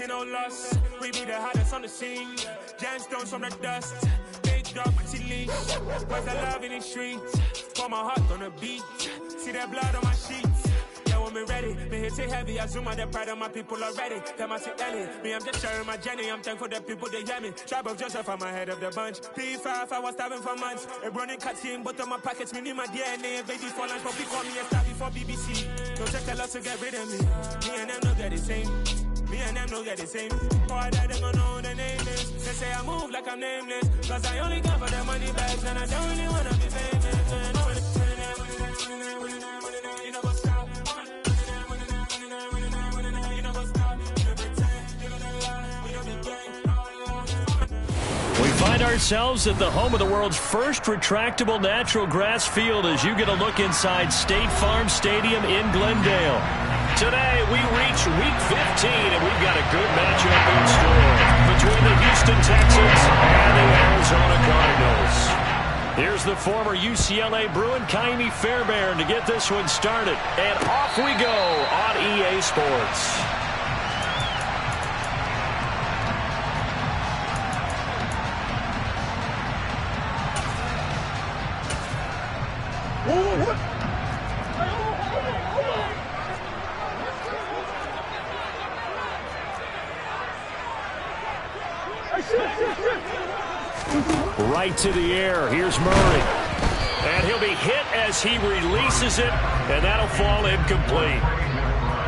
taking no loss. We be the hottest on the scene. Gemstones from the dust. Big dog, pretty leash. Where's the love in the streets? Pour my heart on the beat. See that blood on my sheets. Yeah, when me ready, me hit it heavy. I zoom out the pride of my people already. Them I see Ellie. Me, I'm just sharing my journey. I'm thankful the people they hear me. Tribe of Joseph, I'm ahead of the bunch. P5, I was starving for months. A running cut team, but on my pockets, me need my DNA. Baby for lunch, but we call me a star before BBC. Don't take a lot to get rid of me. Me and them know that the same. Me and them know that the same. Boy, that them gonna know the name is. They say I move like I'm nameless. Cause I only come for the money bags. And I don't really wanna be famous. We find ourselves at the home of the world's first retractable natural grass field as you get a look inside State Farm Stadium in Glendale. Today, we reach Week 15, and we've got a good matchup in store between the Houston Texans and the Arizona Cardinals. Here's the former UCLA Bruin, Kaimi Fairbairn, to get this one started. And off we go on EA Sports. Right to the air. Here's Murray. And he'll be hit as he releases it, and that'll fall incomplete.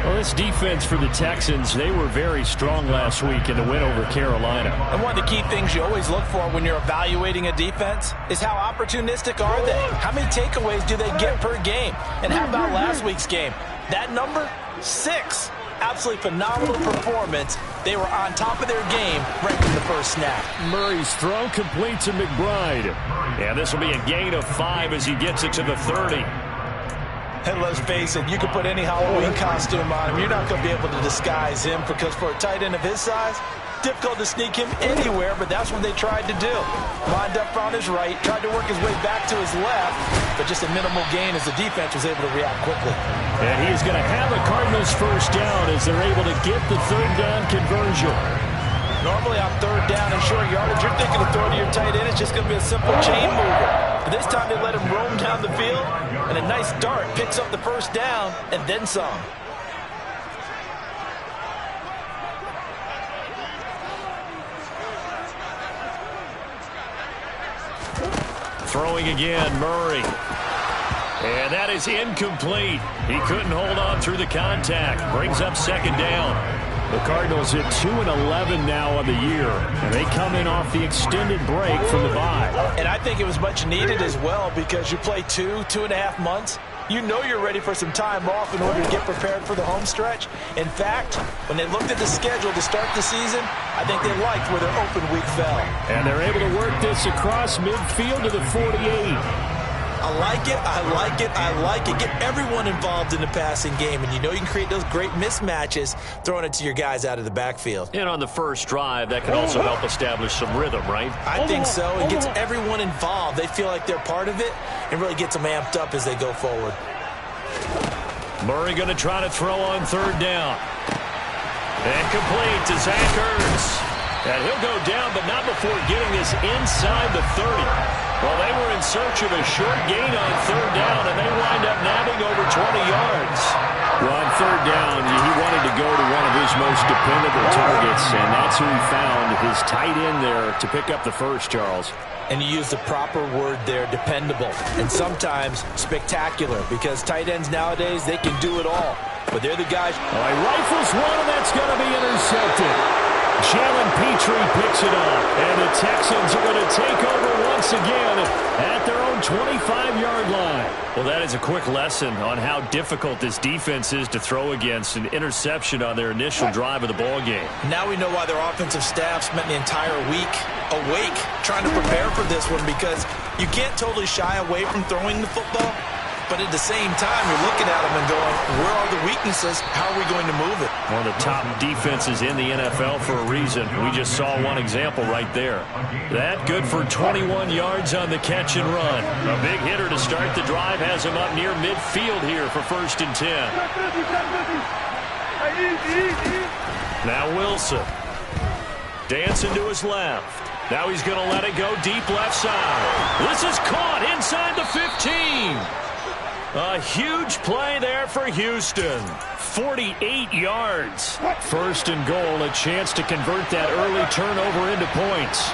Well, this defense for the Texans, they were very strong last week in the win over Carolina. And one of the key things you always look for when you're evaluating a defense is how opportunistic are they? How many takeaways do they get per game? And how about last week's game? That number, 6. Absolutely phenomenal performance. They were on top of their game right from the first snap. Murray's throw complete to McBride. And this will be a gain of 5 as he gets it to the 30. And let's face it, you can put any Halloween costume on him. You're not going to be able to disguise him because for a tight end of his size, difficult to sneak him anywhere, but that's what they tried to do. Lined up on his right, tried to work his way back to his left, but just a minimal gain as the defense was able to react quickly. And he's going to have a Cardinals first down as they're able to get the third down conversion. Normally on third down and short yardage, you're thinking of throwing to your tight end. It's just going to be a simple chain mover. But this time they let him roam down the field, and a nice dart picks up the first down and then some. Throwing again, Murray. And that is incomplete. He couldn't hold on through the contact. Brings up second down. The Cardinals hit 2-11 now on the year, and they come in off the extended break from the bye. And I think it was much needed as well because you play 2.5 months. You know you're ready for some time off in order to get prepared for the home stretch. In fact, when they looked at the schedule to start the season, I think they liked where their open week fell. And they're able to work this across midfield to the 48. I like it, I like it, I like it. Get everyone involved in the passing game, and you know you can create those great mismatches throwing it to your guys out of the backfield. And on the first drive, that can also help establish some rhythm, right? I think so. It gets everyone involved. They feel like they're part of it and really gets them amped up as they go forward. Murray going to try to throw on third down. And complete to Zach Ertz. And he'll go down, but not before getting this inside the 30. Well, they were in search of a short gain on third down, and they wind up nabbing over 20 yards. Well, on third down, he wanted to go to one of his most dependable targets, and that's who he found, his tight end there, to pick up the first, Charles. And you use the proper word there, dependable, and sometimes spectacular, because tight ends nowadays, they can do it all. But they're the guys. All right, rifles one, and that's going to be intercepted. Jalen Petrie picks it up, and the Texans are going to take over once again at their own 25-yard line. Well, that is a quick lesson on how difficult this defense is to throw against. An interception on their initial drive of the ball game. Now we know why their offensive staff spent the entire week awake trying to prepare for this one, because you can't totally shy away from throwing the football. But at the same time, you're looking at them and going, where are the weaknesses? How are we going to move it? One of the top defenses in the NFL for a reason. We just saw one example right there. That good for 21 yards on the catch and run. A big hitter to start the drive has him up near midfield here for 1st and 10. Now Wilson. Dancing to his left. Now he's going to let it go deep left side. This is caught inside the 15. A huge play there for Houston. 48 yards. First and goal, a chance to convert that early turnover into points.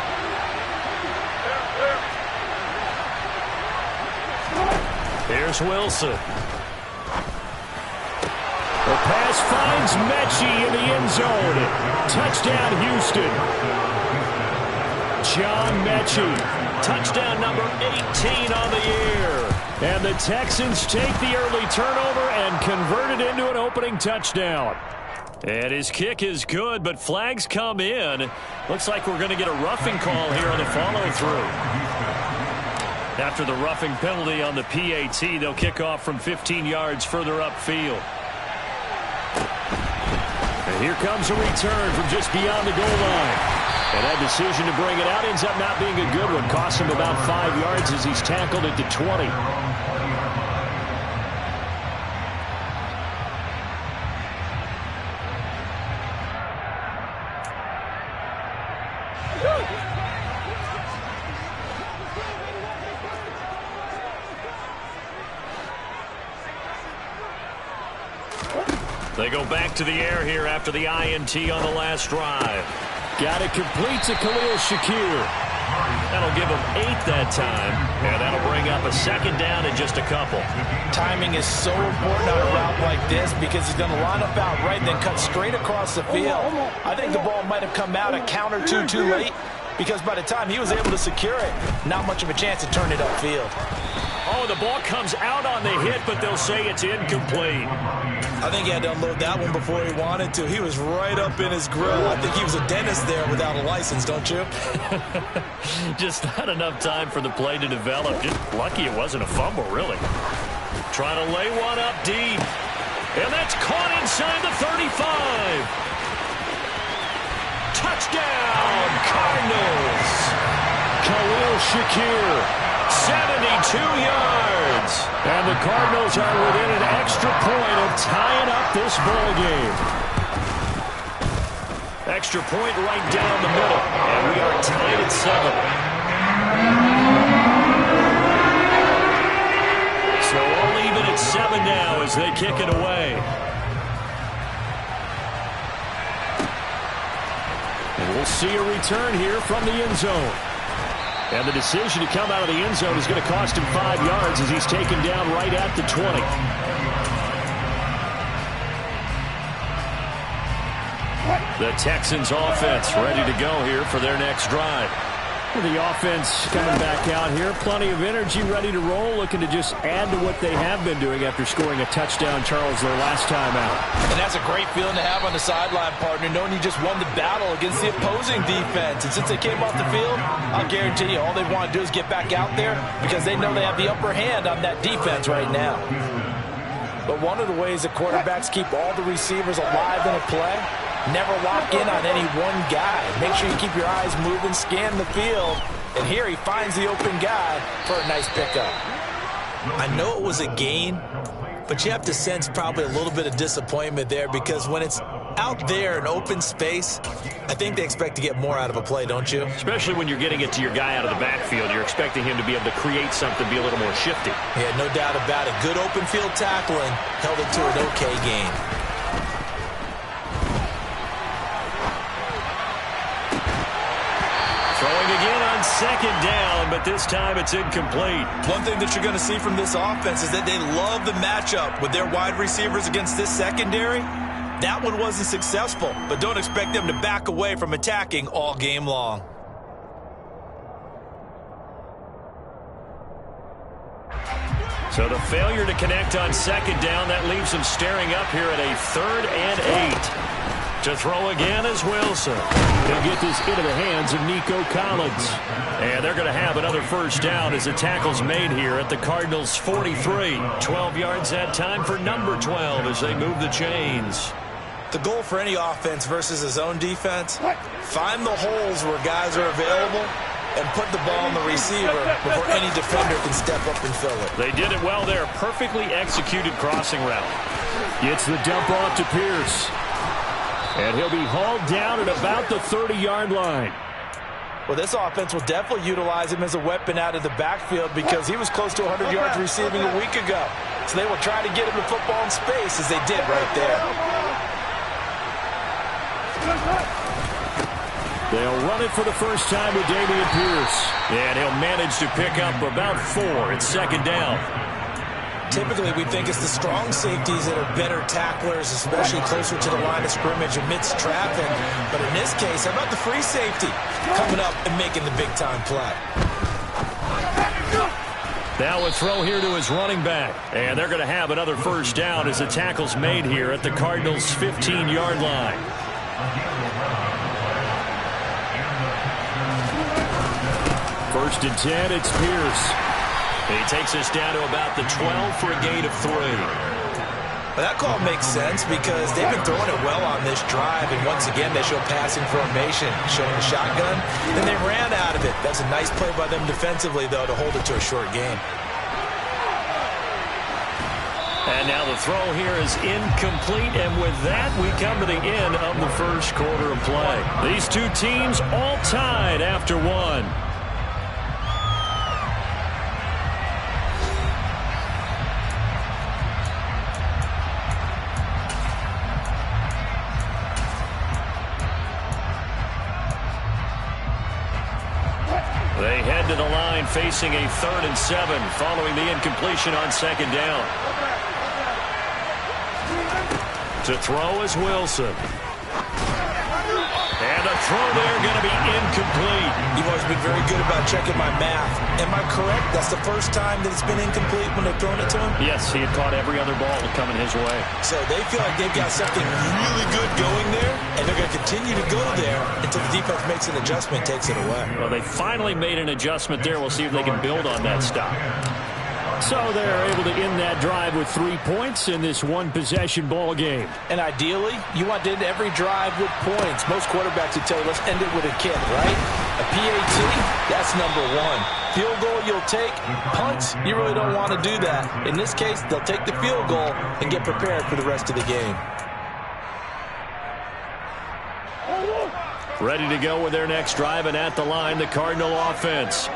Here's Wilson. The pass finds Mechie in the end zone. Touchdown, Houston. John Mechie. Touchdown number 18 on the year. And the Texans take the early turnover and convert it into an opening touchdown. And his kick is good, but flags come in. Looks like we're going to get a roughing call here on the follow-through. After the roughing penalty on the PAT, they'll kick off from 15 yards further upfield. And here comes a return from just beyond the goal line. And that decision to bring it out ends up not being a good one. Costs him about 5 yards as he's tackled at the 20. They go back to the air here after the INT on the last drive. Got it complete to Khalil Shakir. That'll give him 8 that time, and that'll bring up a second down in just a couple. Timing is so important on a route like this because he's going to line up out right, then cut straight across the field. I think the ball might have come out a count or two too late because by the time he was able to secure it, not much of a chance to turn it upfield. Oh, the ball comes out on the hit, but they'll say it's incomplete. I think he had to unload that one before he wanted to. He was right up in his grill. I think he was a dentist there without a license, don't you? Just not enough time for the play to develop. Just lucky it wasn't a fumble, really. Trying to lay one up deep. And that's caught inside the 35. Touchdown, Cardinals. Khalil Shakir. 72 yards. And the Cardinals are within an extra point of tying up this ball game. Extra point right down the middle. And we are tied at 7. So all even at 7 now as they kick it away. And we'll see a return here from the end zone. And the decision to come out of the end zone is going to cost him 5 yards as he's taken down right at the 20. The Texans offense ready to go here for their next drive. The offense coming back out here. Plenty of energy, ready to roll, looking to just add to what they have been doing after scoring a touchdown, Charles, their last time out. And that's a great feeling to have on the sideline, partner, knowing you just won the battle against the opposing defense. And since they came off the field, I'll guarantee you all they want to do is get back out there because they know they have the upper hand on that defense right now. But one of the ways that quarterbacks keep all the receivers alive in a play, never lock in on any one guy. Make sure you keep your eyes moving, scan the field. And here he finds the open guy for a nice pickup. I know it was a gain, but you have to sense probably a little bit of disappointment there because when it's out there in open space, I think they expect to get more out of a play, don't you? Especially when you're getting it to your guy out of the backfield. You're expecting him to be able to create something, be a little more shifty. Yeah, no doubt about it. Good open field tackling, held it to an okay gain. Throwing again on second down, but this time it's incomplete. One thing that you're going to see from this offense is that they love the matchup with their wide receivers against this secondary. That one wasn't successful, but don't expect them to back away from attacking all game long. So the failure to connect on second down, that leaves them staring up here at a 3rd and 8. To throw again is Wilson. He'll get this into the hands of Nico Collins. And they're going to have another first down as the tackle's made here at the Cardinals' 43. 12 yards that time for number 12 as they move the chains. The goal for any offense versus his own defense, find the holes where guys are available and put the ball on the receiver before any defender can step up and fill it. They did it well there. Perfectly executed crossing route. Gets the dump off to Pierce. And he'll be hauled down at about the 30-yard line. Well, this offense will definitely utilize him as a weapon out of the backfield because he was close to 100 yards receiving a week ago. So they will try to get him the football in space as they did right there. They'll run it for the first time with Dameon Pierce. And he'll manage to pick up about 4. It's second down. Typically, we think it's the strong safeties that are better tacklers, especially closer to the line of scrimmage amidst traffic. But in this case, how about the free safety coming up and making the big-time play? Now a throw here to his running back. And they're going to have another first down as the tackle's made here at the Cardinals' 15-yard line. First and 10, it's Pierce. He takes us down to about the 12 for a gain of 3. Well, that call makes sense because they've been throwing it well on this drive, and once again they show passing formation, showing the shotgun. Then they ran out of it. That's a nice play by them defensively, though, to hold it to a short gain. And now the throw here is incomplete, and with that we come to the end of the first quarter of play. These two teams all tied after one. They head to the line facing a 3rd and 7 following the incompletion on second down. To throw is Wilson. And a throw there going to be incomplete. You've always been very good about checking my math. Am I correct? That's the first time that it's been incomplete when they've thrown it to him? Yes, he had caught every other ball coming his way. So they feel like they've got something really good going there, and they're going to continue to go there until the defense makes an adjustment, takes it away. Well, they finally made an adjustment there. We'll see if they can build on that stop. So they're able to end that drive with 3 points in this one-possession ball game. And ideally, you want to end every drive with points. Most quarterbacks would tell you, let's end it with a kick, right? A PAT, that's number 1. Field goal you'll take. Punts, you really don't want to do that. In this case, they'll take the field goal and get prepared for the rest of the game. Ready to go with their next drive, and at the line, the Cardinal offense.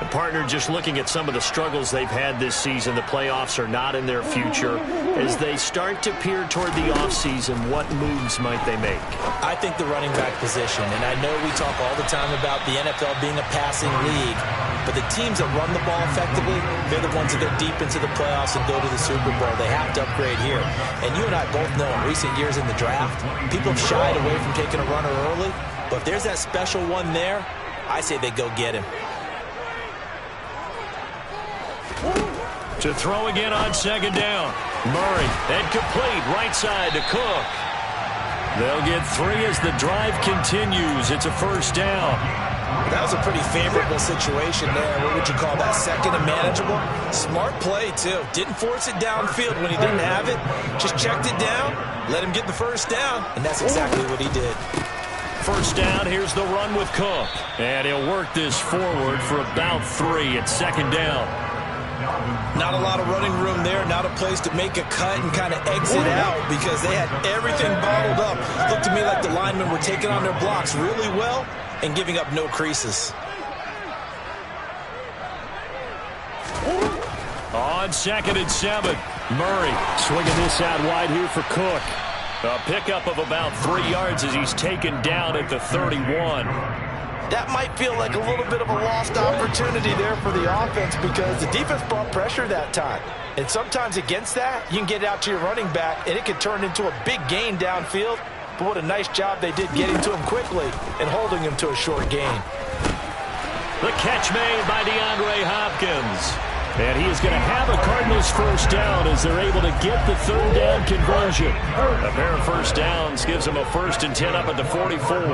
The partner, just looking at some of the struggles they've had this season, the playoffs are not in their future. As they start to peer toward the offseason, what moves might they make? I think the running back position, and I know we talk all the time about the NFL being a passing league, but the teams that run the ball effectively, they're the ones that go deep into the playoffs and go to the Super Bowl. They have to upgrade here. And you and I both know in recent years in the draft, people have shied away from taking a runner early, but if there's that special one there, I say they go get him. To throw again on second down. Murray, and complete, right side to Cook. They'll get 3 as the drive continues. It's a first down. That was a pretty favorable situation there. What would you call that? Second and manageable? Smart play, too. Didn't force it downfield when he didn't have it. Just checked it down, let him get the first down, and that's exactly what he did. First down, here's the run with Cook. And he'll work this forward for about 3. It's second down. Not a lot of running room there, not a place to make a cut and kind of exit out because they had everything bottled up. Looked to me like the linemen were taking on their blocks really well and giving up no creases. On second and 7, Murray swinging this out wide here for Cook. A pickup of about 3 yards as he's taken down at the 31. That might feel like a little bit of a lost opportunity there for the offense because the defense brought pressure that time. And sometimes against that, you can get out to your running back, and it can turn into a big gain downfield. But what a nice job they did getting to him quickly and holding him to a short gain. The catch made by DeAndre Hopkins. And he is going to have a Cardinals first down as they're able to get the third down conversion. A pair of first downs gives them a 1st and 10 up at the 44.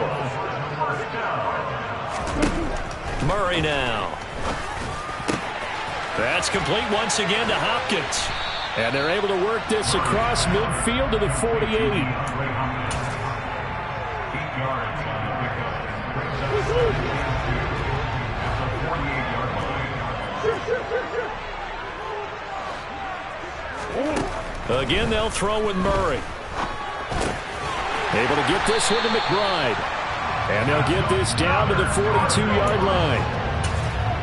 Murray now. That's complete once again to Hopkins. And they're able to work this across midfield to the 48. Again, they'll throw with Murray. Able to get this one to McBride. And they'll get this down to the 42-yard line.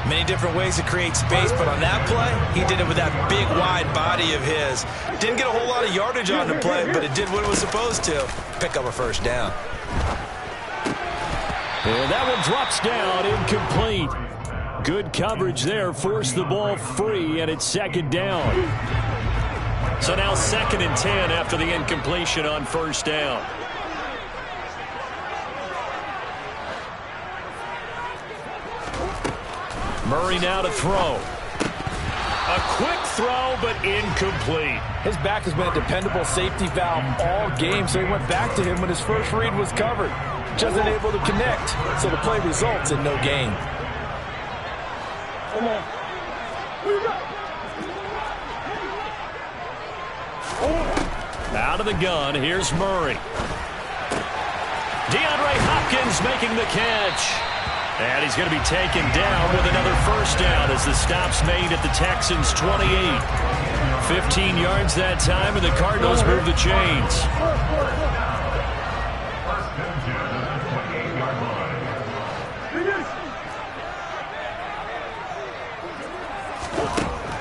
Many different ways to create space, but on that play, he did it with that big, wide body of his. Didn't get a whole lot of yardage on the play, but it did what it was supposed to. Pick up a first down. And that one drops down, incomplete. Good coverage there, forced the ball free, and it's second down. So now 2nd and 10 after the incompletion on first down. Murray now to throw. A quick throw, but incomplete. His back has been a dependable safety valve all game, so he went back to him when his first read was covered. Just unable to connect, so the play results in no gain. Out of the gun, here's Murray. DeAndre Hopkins making the catch. And he's going to be taken down with another first down as the stop's made at the Texans' 28. 15 yards that time, and the Cardinals move the chains.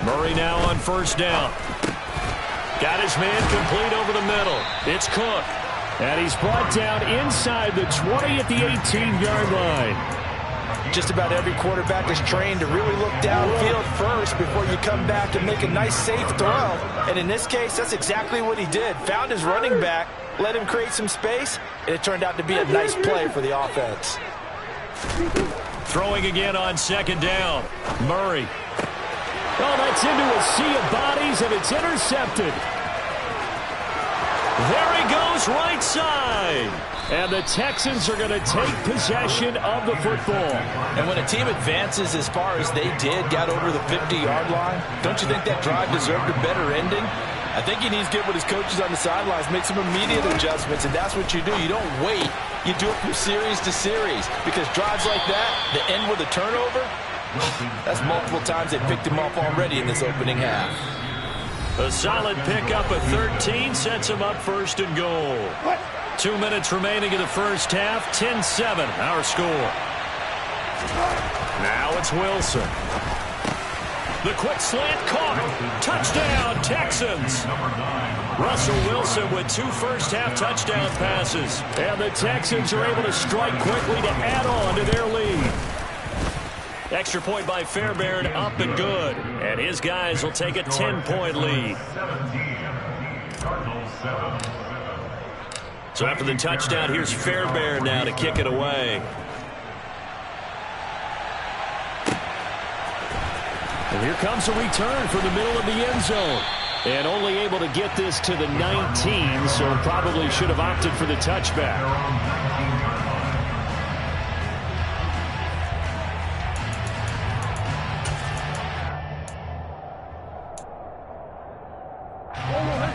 Murray now on first down. Got his man complete over the middle. It's Cook. And he's brought down inside the 20 at the 18-yard line. Just about every quarterback is trained to really look downfield first before you come back and make a nice, safe throw. And in this case, that's exactly what he did. Found his running back, let him create some space, and it turned out to be a nice play for the offense. Throwing again on second down. Murray. Oh, that's into a sea of bodies, and it's intercepted. There he goes, right side. And the Texans are going to take possession of the football. And when a team advances as far as they did, got over the 50-yard line, don't you think that drive deserved a better ending? I think he needs to get with his coaches on the sidelines, make some immediate adjustments, and that's what you do. You don't wait. You do it from series to series, because drives like that, that end with a turnover, that's multiple times they picked him off already in this opening half. A solid pickup of 13 sets him up first and goal. 2 minutes remaining in the first half. 10-7 our score. Now it's Wilson. The quick slant caught. Touchdown Texans. Russell Wilson with 2 first-half touchdown passes. And the Texans are able to strike quickly to add on to their lead. Extra point by Fairbairn, up and good. And his guys will take a 10-point lead. So after the touchdown, here's Fairbairn now to kick it away. And here comes a return from the middle of the end zone. And only able to get this to the 19, so probably should have opted for the touchback.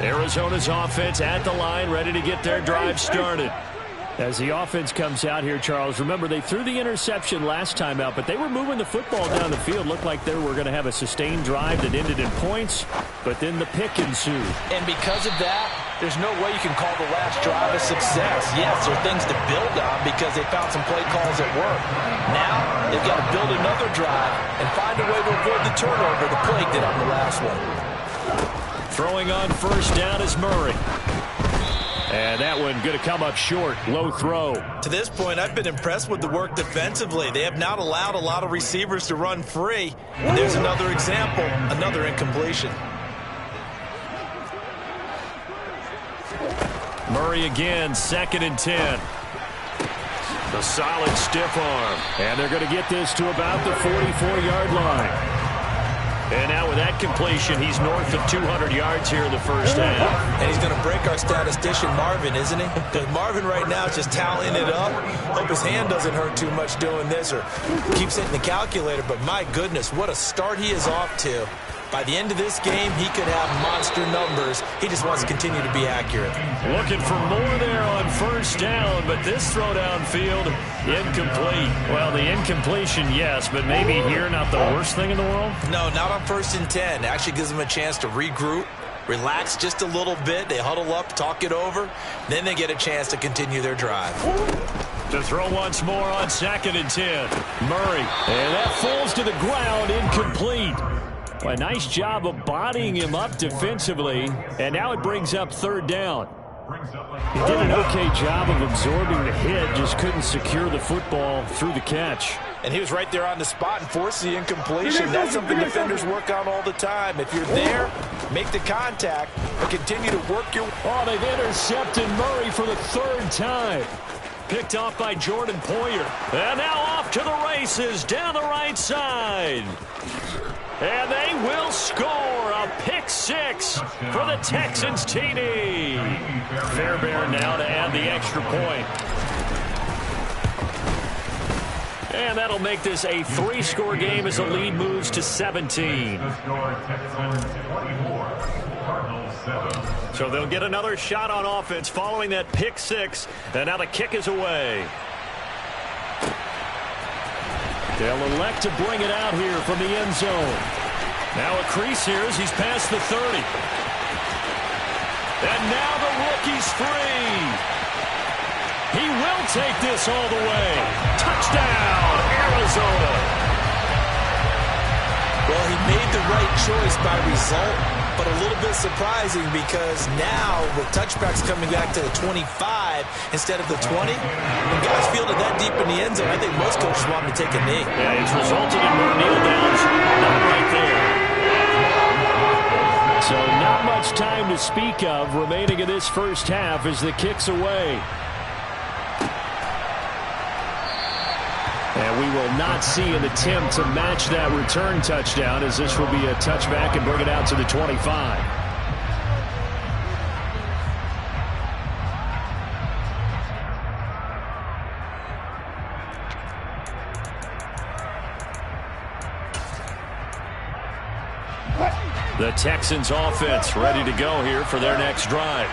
Arizona's offense at the line, ready to get their drive started. As the offense comes out here, Charles, remember they threw the interception last time out, but they were moving the football down the field. Looked like they were going to have a sustained drive that ended in points, but then the pick ensued. And because of that, there's no way you can call the last drive a success. Yes, there are things to build on because they found some play calls that work. Now, they've got to build another drive and find a way to avoid the turnover the plague did on the last one. Throwing on first down is Murray. And that one going to come up short. Low throw. To this point, I've been impressed with the work defensively. They have not allowed a lot of receivers to run free. And there's another example, another incompletion. Murray again, 2nd and 10. The solid stiff arm. And they're going to get this to about the 44-yard line. And now with that completion, he's north of 200 yards here in the first half. And he's going to break our statistician Marvin, isn't he? Because Marvin right now is just tallying it up. Hope his hand doesn't hurt too much doing this or keeps hitting the calculator. But my goodness, what a start he is off to. By the end of this game, he could have monster numbers. He just wants to continue to be accurate. Looking for more there on first down, but this throw downfield, incomplete. Well, the incompletion, yes, but maybe here not the worst thing in the world? No, not on 1st and 10. Actually gives him a chance to regroup, relax just a little bit. They huddle up, talk it over. Then they get a chance to continue their drive. To throw once more on 2nd and 10. Murray. And that falls to the ground, incomplete. A nice job of bodying him up defensively. And now it brings up 3rd down. He did an okay job of absorbing the hit, just couldn't secure the football through the catch. And he was right there on the spot and forced the incompletion. That's something defenders work on all the time. If you're there, make the contact, but continue to work your... Oh, they've intercepted Murray for the 3rd time. Picked off by Jordan Poyer. And now off to the races down the right side. And they will score a pick 6 for the Texans TD. Fairbairn now to add the extra point. And that'll make this a 3-score game as the lead moves to 17. So they'll get another shot on offense following that pick 6. And now the kick is away. They'll elect to bring it out here from the end zone. Now a crease here as he's past the 30. And now the rookie's free. He will take this all the way. Touchdown, Arizona. Well, he made the right choice by result, but a little bit surprising because now with touchbacks coming back to the 25 instead of the 20, when guys fielded that deep in the end zone, I think most coaches want to take a knee. Yeah, it's resulted in more kneel downs. Not right there. So not much time to speak of remaining in this first half as the kick's away. And we will not see an attempt to match that return touchdown, as this will be a touchback and bring it out to the 25. The Texans offense ready to go here for their next drive.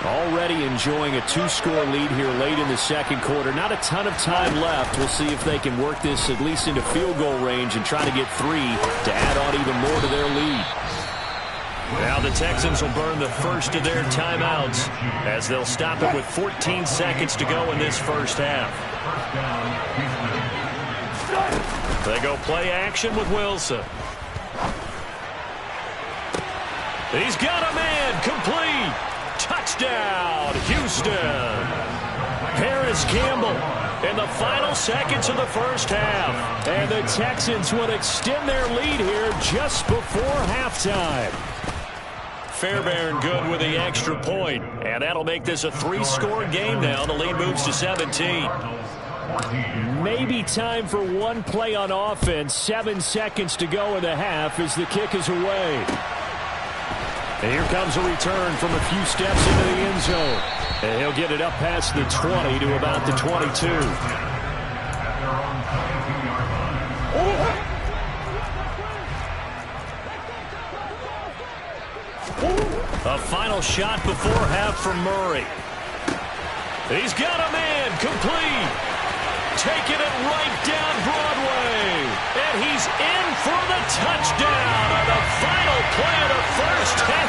Already enjoying a 2-score lead here late in the 2nd quarter. Not a ton of time left. We'll see if they can work this at least into field goal range and try to get 3 to add on even more to their lead. Now the Texans will burn the first of their timeouts as they'll stop it with 14 seconds to go in this first half. They go play action with Wilson. He's got a man, complete. Touchdown, Houston. Paris Campbell in the final seconds of the first half. And the Texans will extend their lead here just before halftime. Fairbairn good with the extra point. And that'll make this a 3-score game now. The lead moves to 17. Maybe time for one play on offense. 7 seconds to go in the half as the kick is away. And here comes a return from a few steps into the end zone. And he'll get it up past the 20 to about the 22. A final shot before half from Murray. He's got a man, complete. Taking it right down Broadway. And he's in for the touchdown on the final play of the first half.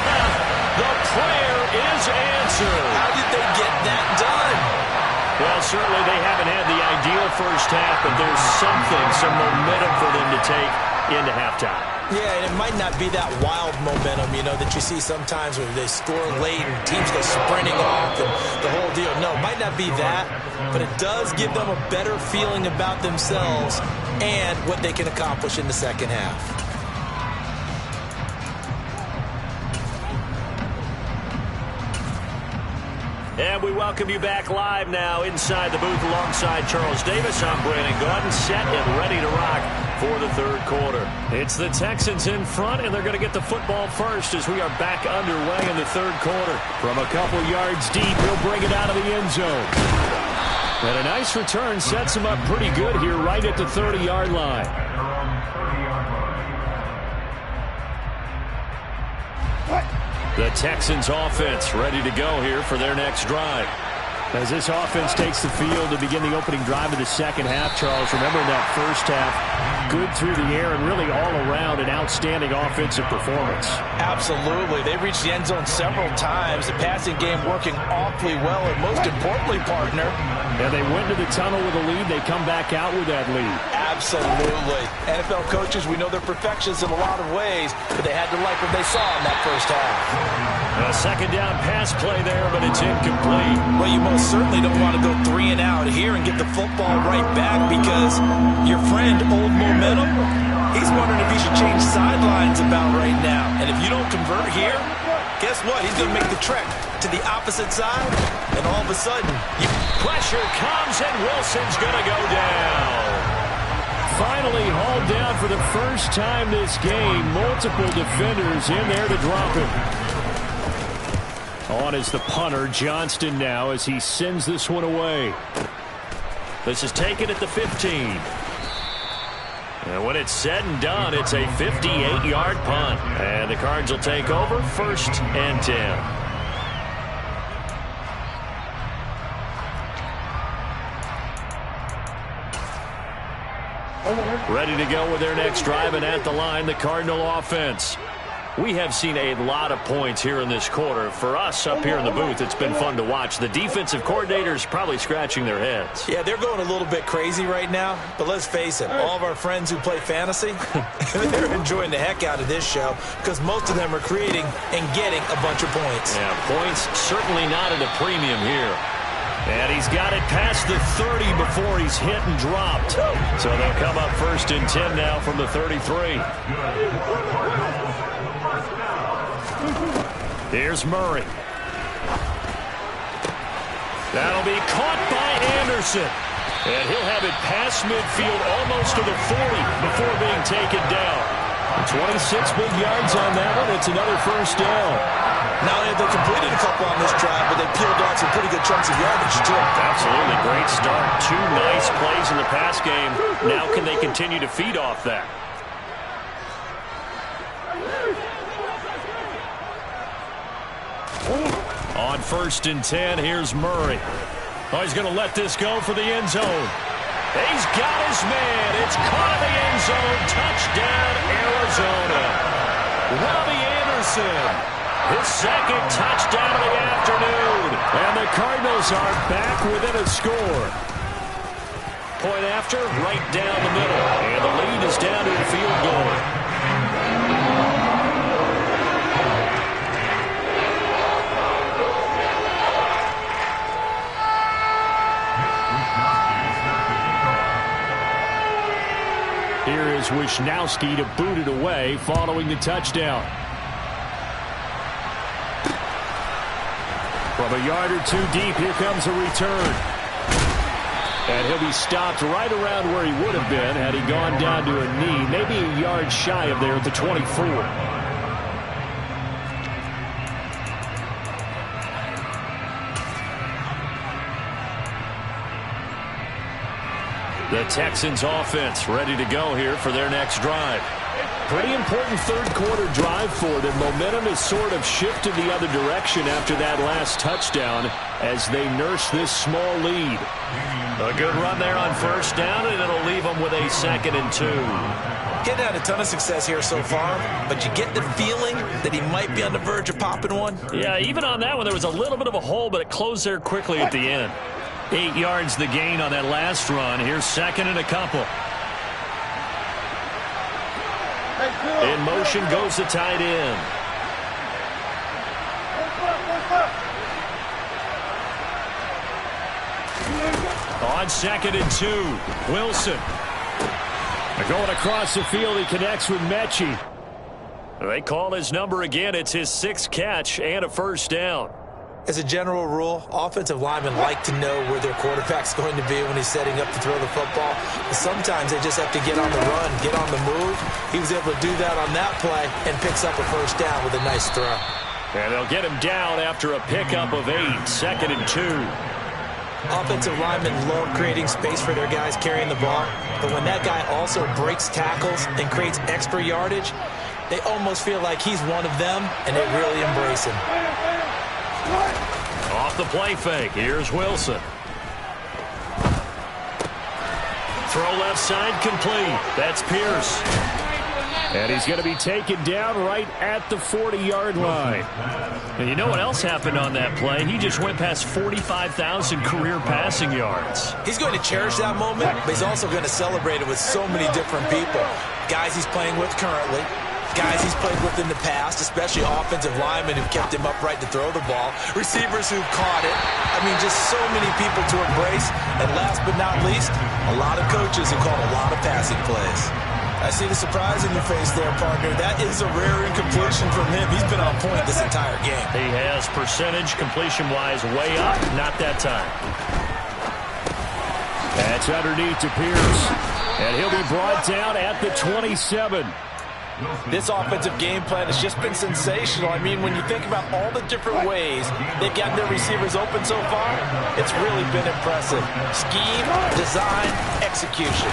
The prayer is answered. How did they get that done? Well, certainly they haven't had the ideal first half, but there's some momentum for them to take into halftime. Yeah, and it might not be that wild momentum, that you see sometimes when they score late and teams go sprinting off and the whole deal. No, it might not be that, but it does give them a better feeling about themselves and what they can accomplish in the second half. And we welcome you back live now inside the booth alongside Charles Davis. I'm Brandon Gordon, set and ready to rock for the 3rd quarter. It's the Texans in front, and they're going to get the football first as we are back underway in the 3rd quarter. From a couple yards deep, he'll bring it out of the end zone. And a nice return sets him up pretty good here right at the 30-yard line. The Texans offense ready to go here for their next drive. As this offense takes the field to begin the opening drive of the second half, Charles, remember in that first half, good through the air and really all around an outstanding offensive performance. Absolutely. They reached the end zone several times. The passing game working awfully well, and most importantly, partner. And they went to the tunnel with a lead. They come back out with that lead. Absolutely. NFL coaches, we know they're perfectionists in a lot of ways, but they had to like what they saw in that first half. A second down pass play there, but it's incomplete. Well, you most certainly don't want to go 3 and out here and get the football right back, because your friend, Old Momentum, he's wondering if he should change sidelines about right now. And if you don't convert here, guess what? He's going to make the trek to the opposite side, and all of a sudden, pressure comes, and Wilson's going to go down. Finally hauled down for the first time this game. Multiple defenders in there to drop him. On is the punter, Johnston, now as he sends this one away. This is taken at the 15. And when it's said and done, it's a 58-yard punt. And the Cards will take over, 1st and 10. Ready to go with their next drive, and at the line, the Cardinal offense. We have seen a lot of points here in this quarter. For us up here in the booth, it's been fun to watch. The defensive coordinators probably scratching their heads. Yeah, they're going a little bit crazy right now, but let's face it, all of our friends who play fantasy, they're enjoying the heck out of this show, because most of them are creating and getting a bunch of points. Yeah, points certainly not at a premium here. And he's got it past the 30 before he's hit and dropped. So they'll come up 1st and 10 now from the 33. Here's Murray. That'll be caught by Anderson. And he'll have it past midfield almost to the 40 before being taken down. 26 big yards on that one. It's another 1st down. Not only have they completed a couple on this drive, but they peeled off some pretty good chunks of yardage, too. Absolutely. Great start. 2 nice plays in the pass game. Now can they continue to feed off that? On 1st and 10, here's Murray. Oh, he's going to let this go for the end zone. He's got his man. It's caught in the end zone. Touchdown, Arizona. Robbie Anderson. His 2nd touchdown of the afternoon. And the Cardinals are back within a score. Point after, right down the middle. And the lead is down to the field goal. Here is Wisnowski to boot it away following the touchdown. From a yard or 2 deep, here comes a return. And he'll be stopped right around where he would have been had he gone down to a knee, maybe a yard shy of there at the 24. The Texans offense ready to go here for their next drive. Pretty important 3rd quarter drive for them. Momentum has sort of shifted the other direction after that last touchdown as they nurse this small lead. A good run there on 1st down, and it'll leave them with a 2nd and 2. Getting had a ton of success here so far, but you get the feeling that he might be on the verge of popping one. Yeah, even on that one, there was a little bit of a hole, but it closed there quickly at the end. 8 yards the gain on that last run. Here's 2nd and a couple. In motion goes the tight end. On 2nd and 2, Wilson. Going across the field, he connects with Mechie. They call his number again. It's his 6th catch and a 1st down. As a general rule, offensive linemen like to know where their quarterback's going to be when he's setting up to throw the football. But sometimes they just have to get on the run, get on the move. He was able to do that on that play and picks up a 1st down with a nice throw. And they'll get him down after a pickup of 8, 2nd and 2. Offensive linemen love creating space for their guys carrying the ball. But when that guy also breaks tackles and creates extra yardage, they almost feel like he's one of them, and they really embrace him. Off the play fake, here's Wilson. Throw left side complete. That's Pierce. And he's going to be taken down right at the 40-yard line. And you know what else happened on that play? He just went past 45,000 career passing yards. He's going to cherish that moment, but he's also going to celebrate it with so many different people. Guys he's playing with currently, guys he's played with in the past, especially offensive linemen who've kept him upright to throw the ball, receivers who've caught it. I mean, just so many people to embrace. And last but not least, a lot of coaches who call a lot of passing plays. I see the surprise in your face there, partner. That is a rare incompletion from him. He's been on point this entire game. He has percentage completion-wise way up. Not that time. That's underneath to Pierce. And he'll be brought down at the 27. This offensive game plan has just been sensational. I mean, when you think about all the different ways they've gotten their receivers open so far, it's really been impressive. Scheme, design, execution.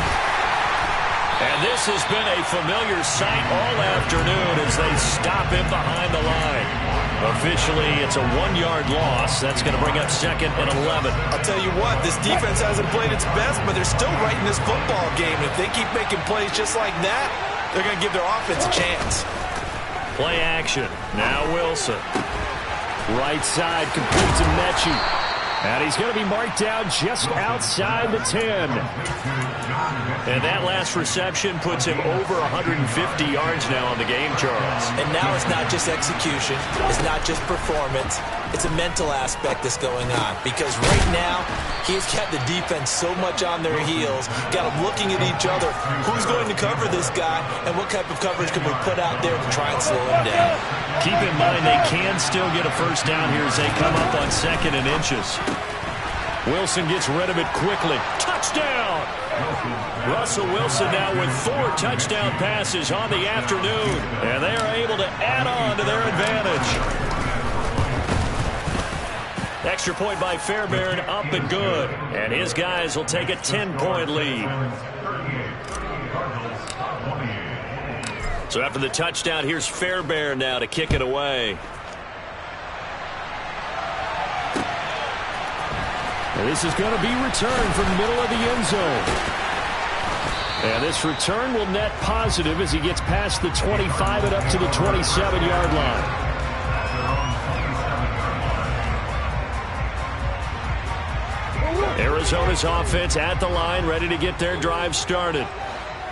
And this has been a familiar sight all afternoon as they stop him behind the line. Officially, it's a 1-yard loss. That's going to bring up 2nd and 11. I'll tell you what, this defense hasn't played its best, but they're still right in this football game. If they keep making plays just like that, they're going to give their offense a chance. Play action. Now Wilson. Right side, complete to Mechie. And he's going to be marked down just outside the 10. And that last reception puts him over 150 yards now on the game, Charles. And now it's not just execution. It's not just performance. It's a mental aspect that's going on. Because right now, he's got the defense so much on their heels, got them looking at each other. Who's going to cover this guy, and what type of coverage can we put out there to try and slow him down? Keep in mind they can still get a first down here as they come up on 2nd and inches. Wilson gets rid of it quickly. Touchdown! Russell Wilson now with 4 touchdown passes on the afternoon, and they are able to add on to their advantage. Extra point by Fairbairn, up and good. And his guys will take a 10-point lead. So after the touchdown, here's Fairbairn now to kick it away. And this is going to be returned from the middle of the end zone. And this return will net positive as he gets past the 25 and up to the 27-yard line. Arizona's offense at the line, ready to get their drive started.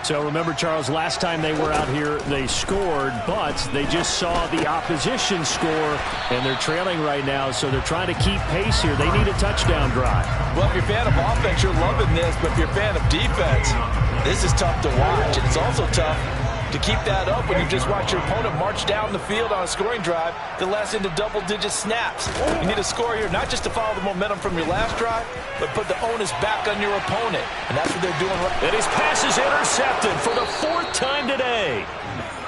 So remember, Charles, last time they were out here, they scored, but they just saw the opposition score, and they're trailing right now, so they're trying to keep pace here. They need a touchdown drive. Well, if you're a fan of offense, you're loving this, but if you're a fan of defense, this is tough to watch, and it's also tough to keep that up when you just watch your opponent march down the field on a scoring drive that lasts into double-digit snaps. You need a score here, not just to follow the momentum from your last drive, but put the onus back on your opponent. And that's what they're doing right now. And his pass is intercepted for the 4th time today.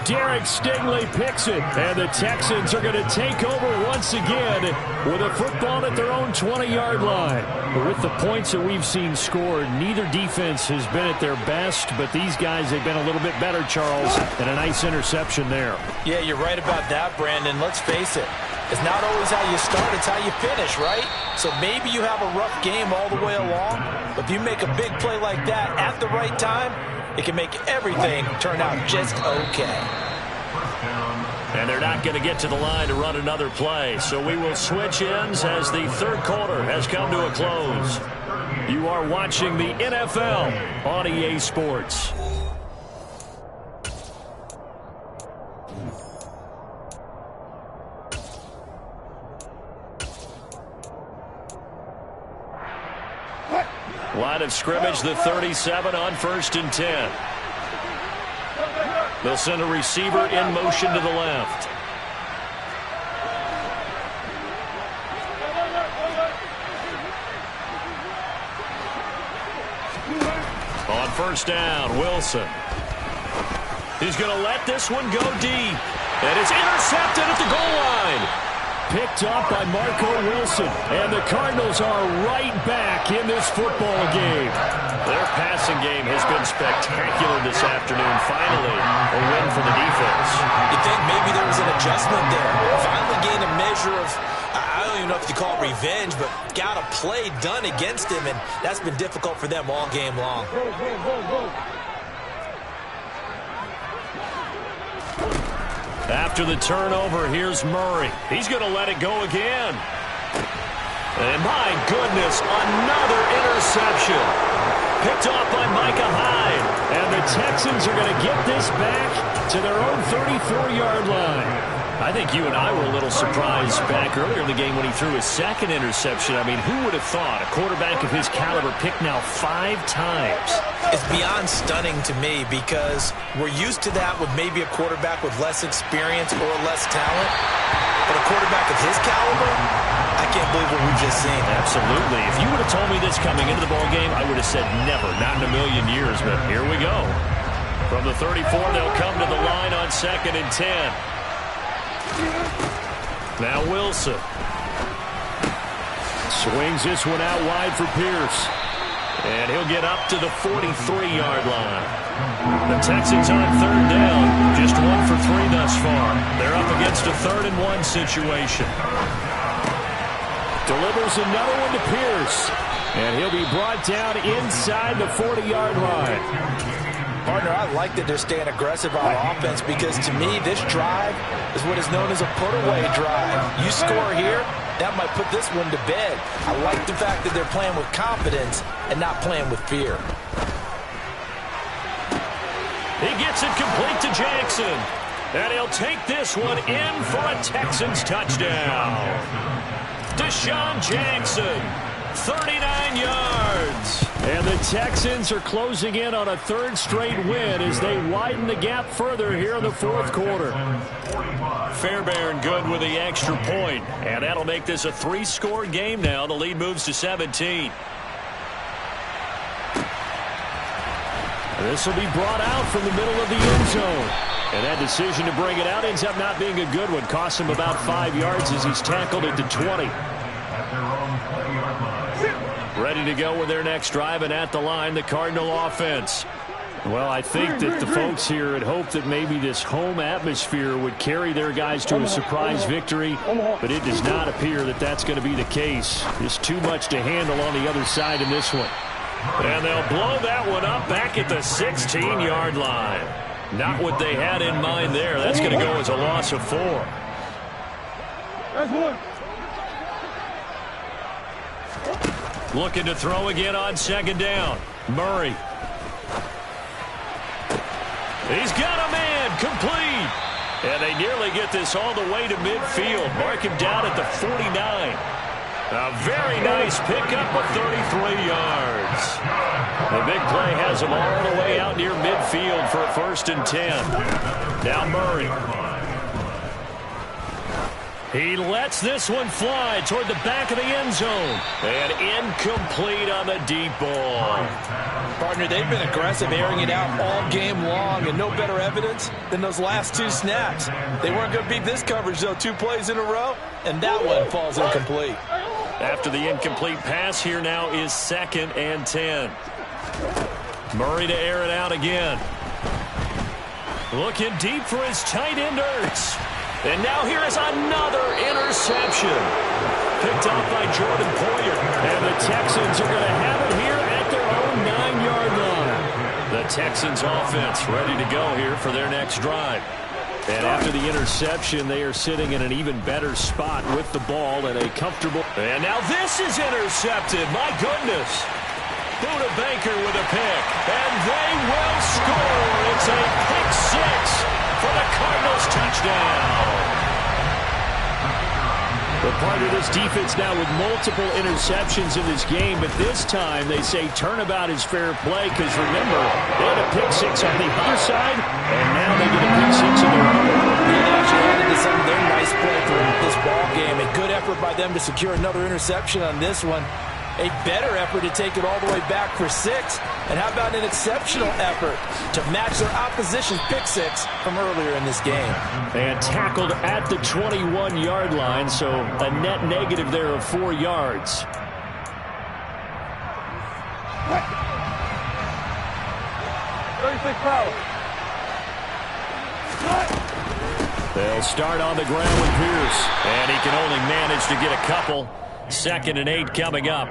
Derek Stingley picks it, and the Texans are going to take over once again with a football at their own 20-yard line. But with the points that we've seen scored, neither defense has been at their best, but these guys have been a little bit better, Charles, and a nice interception there. Yeah, you're right about that, Brandon. Let's face it. It's not always how you start, it's how you finish, right? So maybe you have a rough game all the way along, but if you make a big play like that at the right time, it can make everything turn out just okay. And they're not going to get to the line to run another play. So we will switch ends as the 3rd quarter has come to a close. You are watching the NFL on EA Sports. Line of scrimmage, the 37 on 1st and 10. They'll send a receiver in motion to the left. On 1st down, Wilson. He's going to let this one go deep. And it's intercepted at the goal line. Picked up by Marco Wilson. And the Cardinals are right back in this football game. Their passing game has been spectacular this afternoon. Finally, a win for the defense. You think maybe there was an adjustment there? Finally gained a measure of, I don't even know if you call it revenge, but got a play done against him, and that's been difficult for them all game long. After the turnover, here's Murray. He's going to let it go again. And my goodness, another interception. Picked off by Micah Hyde. And the Texans are going to get this back to their own 34-yard line. I think you and I were a little surprised back earlier in the game when he threw his second interception. I mean, who would have thought a quarterback of his caliber picked now 5 times? It's beyond stunning to me because we're used to that with maybe a quarterback with less experience or less talent. But a quarterback of his caliber, I can't believe what we've just seen. Absolutely. If you would have told me this coming into the ballgame, I would have said never, not in a million years. But here we go. From the 34, they'll come to the line on 2nd and 10. Now Wilson. Swings this one out wide for Pierce. And he'll get up to the 43-yard line. The Texans on 3rd down. Just 1 for 3 thus far. They're up against a 3rd and 1 situation. Delivers another one to Pierce. And he'll be brought down inside the 40-yard line. Partner, I like that they're staying aggressive on offense because to me, this drive is what is known as a put-away drive. You score here, that might put this one to bed. I like the fact that they're playing with confidence and not playing with fear. He gets it complete to Jackson. And he'll take this one in for a Texans touchdown. Deshaun Jackson, 39 yards. And the Texans are closing in on a 3rd straight win as they widen the gap further here in the 4th quarter. Fairbairn good with the extra point. And that'll make this a 3-score game now. The lead moves to 17. This will be brought out from the middle of the end zone. And that decision to bring it out ends up not being a good one. Costs him about 5 yards as he's tackled at the 20. Ready to go with their next drive, and at the line, the Cardinal offense. Well, I think that the folks here had hoped that maybe this home atmosphere would carry their guys to a surprise victory, but it does not appear that that's going to be the case. Just too much to handle on the other side in this one. And they'll blow that one up back at the 16-yard line. Not what they had in mind there. That's going to go as a loss of 4. That's one. Looking to throw again on 2nd down. Murray. He's got a man complete. And they nearly get this all the way to midfield. Mark him down at the 49. A very nice pickup of 33 yards. The big play has him all the way out near midfield for a 1st and 10. Now Murray. He lets this one fly toward the back of the end zone. And incomplete on the deep ball. Partner, they've been aggressive, airing it out all game long, and no better evidence than those last 2 snaps. They weren't going to beat this coverage, though, 2 plays in a row, and that one falls incomplete. After the incomplete pass, here now is 2nd and 10. Murray to air it out again. Looking deep for his tight end, Ertz. And now here is another interception. Picked off by Jordan Poyer. And the Texans are going to have it here at their own 9-yard line. The Texans offense ready to go here for their next drive. And after the interception, they are sitting in an even better spot with the ball and a comfortable. And now this is intercepted. My goodness. Buda Baker with a pick. And they will score. It's a pick 6 for the Cardinals touchdown. The part of this defense now with multiple interceptions in this game, but this time they say turnabout is fair play because remember, they had a pick 6 on the other side, and now they get a pick 6 in their own. They actually added to some of their nice play throughout this ball game. A good effort by them to secure another interception on this one. A better effort to take it all the way back for 6. And how about an exceptional effort to match their opposition's pick 6 from earlier in this game. And tackled at the 21-yard line, so a net negative there of 4 yards. What? 36 power. They'll start on the ground with Pierce. And he can only manage to get a couple. 2nd and 8 coming up.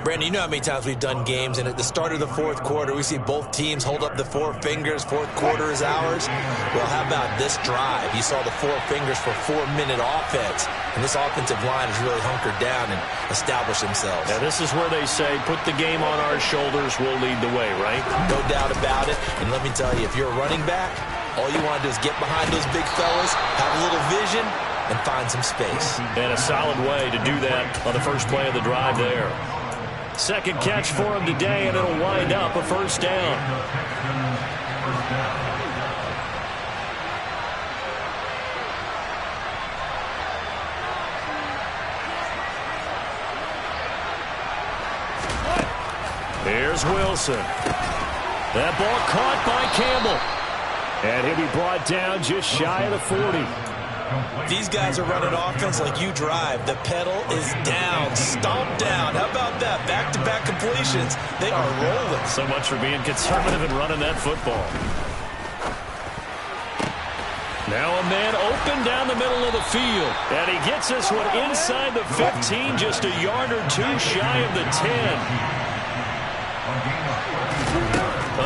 Brandon, you know how many times we've done games, and at the start of the fourth quarter, we see both teams hold up the 4 fingers. Fourth quarter is ours. Well, how about this drive? You saw the 4 fingers for 4-minute offense, and this offensive line has really hunkered down and established themselves. Now, this is where they say, put the game on our shoulders, we'll lead the way, right? No doubt about it, and let me tell you, if you're a running back, all you want to do is get behind those big fellas, have a little vision, and find some space. And a solid way to do that on the first play of the drive there. 2nd catch for him today, and it'll wind up a 1st down. Here's Wilson. That ball caught by Campbell. And he'll be brought down just shy of the 40. These guys are running offense like you drive. The pedal is down, stomped down. How about that? Back-to-back completions. They are rolling. So much for being conservative and running that football. Now a man open down the middle of the field. And he gets this one inside the 15, just a yard or 2 shy of the 10.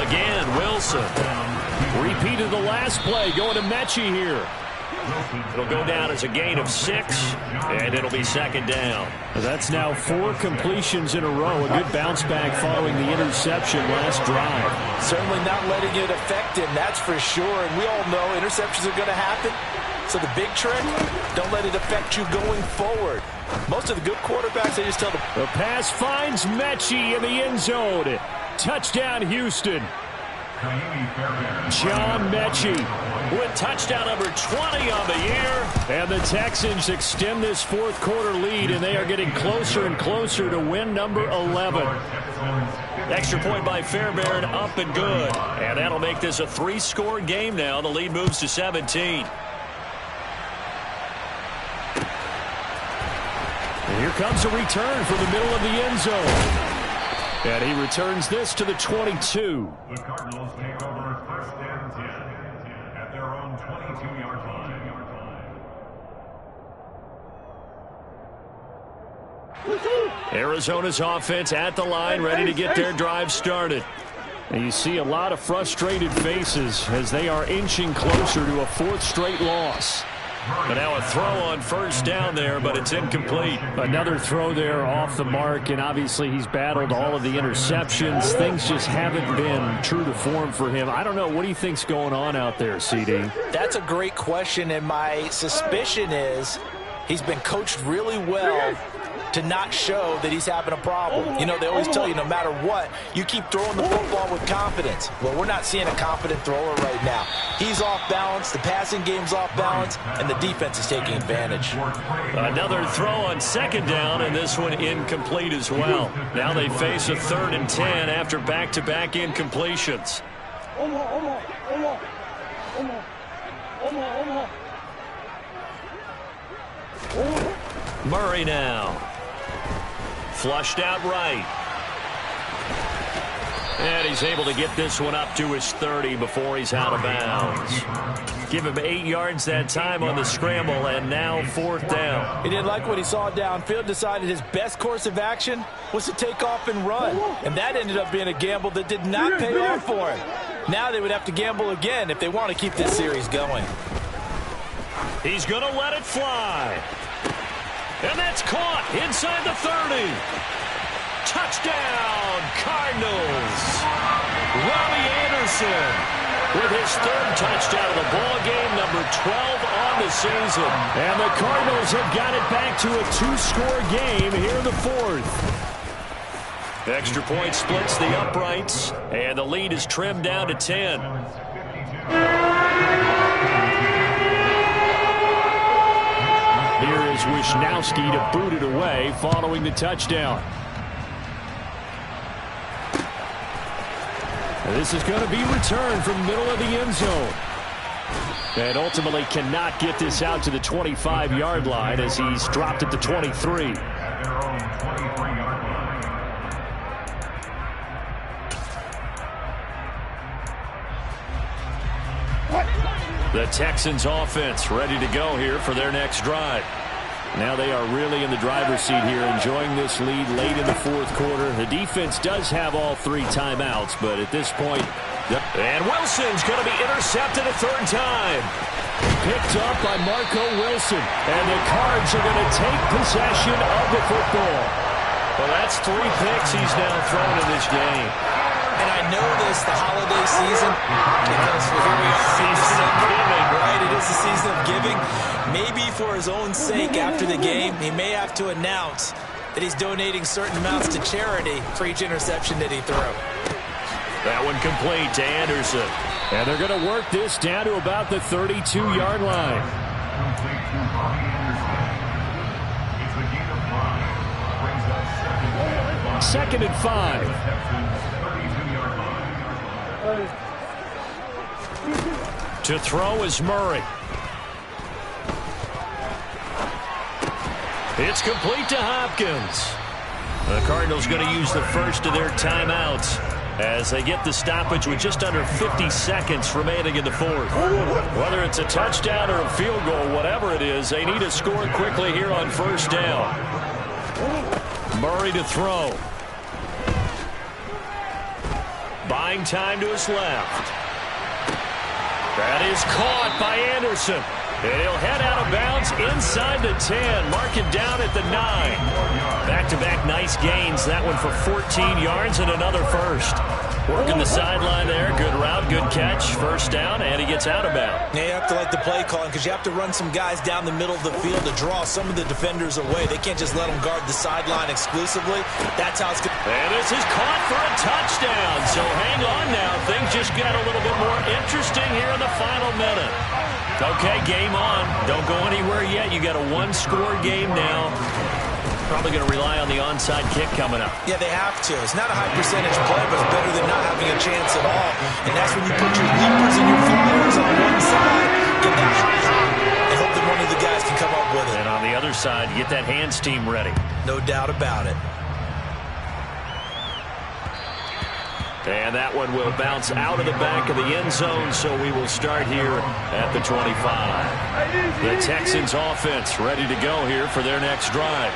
Again, Wilson. Repeat of the last play, going to Mechie here. It'll go down as a gain of 6, and it'll be 2nd down. That's now 4 completions in a row. A good bounce back following the interception last drive. Certainly not letting it affect him, that's for sure. And we all know interceptions are going to happen. So the big trick, don't let it affect you going forward. Most of the good quarterbacks, they just tell them. The pass finds Mechie in the end zone. Touchdown, Houston. John Mechie with touchdown number 20 on the year. And the Texans extend this 4th quarter lead, and they are getting closer and closer to win number 11. Extra point by Fairbairn, up and good. And that'll make this a 3-score game now. The lead moves to 17. And here comes a return from the middle of the end zone. And he returns this to the 22. The Cardinals take over 1st and 10 at their own 22-yard line. Arizona's offense at the line, ready to get their drive started. And you see a lot of frustrated faces as they are inching closer to a 4th straight loss. But now a throw on 1st down there, but it's incomplete. Another throw there off the mark, and obviously he's battled all of the interceptions. Things just haven't been true to form for him. I don't know. What do you think's going on out there, CD? That's a great question, and my suspicion is he's been coached really well to not show that he's having a problem. You know, they always tell you no matter what, you keep throwing the football with confidence. Well, we're not seeing a confident thrower right now. He's off balance, the passing game's off balance, and the defense is taking advantage. Another throw on 2nd down, and this one incomplete as well. Now they face a 3rd and 10 after back-to-back incompletions. Murray now. Flushed out right. And he's able to get this one up to his 30 before he's out of bounds. Give him 8 yards that time on the scramble, and now 4th down. He didn't like what he saw downfield, decided his best course of action was to take off and run. And that ended up being a gamble that did not pay off for him. Now they would have to gamble again if they want to keep this series going. He's going to let it fly. And that's caught inside the 30. Touchdown, Cardinals. Robbie Anderson with his 3rd touchdown of the ball game, number 12 on the season. And the Cardinals have got it back to a 2-score game here in the 4th. Extra point splits the uprights, and the lead is trimmed down to 10. Here is Wisnowski to boot it away following the touchdown. And this is going to be returned from the middle of the end zone. And ultimately cannot get this out to the 25-yard line as he's dropped at the 23. At their own 23-yard line. The Texans offense ready to go here for their next drive. Now they are really in the driver's seat here, enjoying this lead late in the fourth quarter. The defense does have all 3 timeouts, but at this point... And Wilson's going to be intercepted a third time. Picked up by Marco Wilson. And the Cards are going to take possession of the football. Well, that's 3 picks he's now thrown in this game. And I know this, the holiday season, because here we are, season of giving, right? It is the season of giving. Maybe for his own sake after the game, he may have to announce that he's donating certain amounts to charity for each interception that he threw. That one complete to Anderson. And they're going to work this down to about the 32-yard line. Complete to Bobby Anderson. It's a gain of 5. Brings up Second and 5. Texans 32-yard line. To throw is Murray. It's complete to Hopkins. The Cardinals going to use the first of their timeouts as they get the stoppage with just under 50 seconds remaining in the fourth. Whether it's a touchdown or a field goal, whatever it is, they need to score quickly here on first down. Murray to throw. Buying time to his left. That is caught by Anderson. And he'll head out of bounds inside the 10. Mark it down at the 9. Back-to-back nice gains. That one for 14 yards and another first. Working the sideline there. Good route, good catch. First down, and he gets out of bounds. Yeah, you have to like the play calling because you have to run some guys down the middle of the field to draw some of the defenders away. They can't just let them guard the sideline exclusively. That's how it's going to... And this is caught for a touchdown. So hang on now. Things just got a little bit more interesting here in the final minute. Okay, game on. Don't go anywhere yet. You got a one-score game now. Probably going to rely on the onside kick coming up. Yeah, they have to. It's not a high percentage play, but it's better than not having a chance at all. And that's when you put your leapers and your flyers on one side, get that high, and hope that one of the guys can come up with it. And on the other side, get that hands team ready. No doubt about it. And that one will bounce out of the back of the end zone, so we will start here at the 25. The Texans offense ready to go here for their next drive.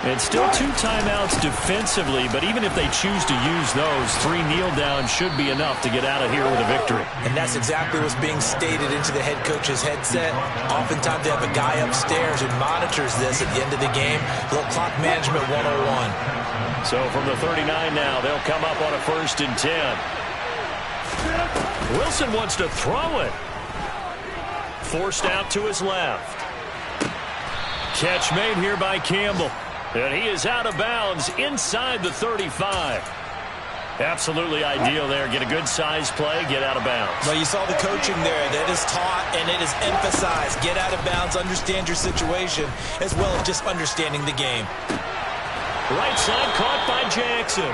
And still 2 timeouts defensively, but even if they choose to use those, 3 kneel downs should be enough to get out of here with a victory. And that's exactly what's being stated into the head coach's headset. Oftentimes they have a guy upstairs who monitors this at the end of the game. A little clock management 101. So from the 39 now, they'll come up on a 1st and 10. Wilson wants to throw it. Forced out to his left. Catch made here by Campbell. And he is out of bounds inside the 35. Absolutely ideal there. Get a good size play, get out of bounds. Well, you saw the coaching there. That is taught and it is emphasized. Get out of bounds, understand your situation, as well as just understanding the game. Right side caught by Jackson.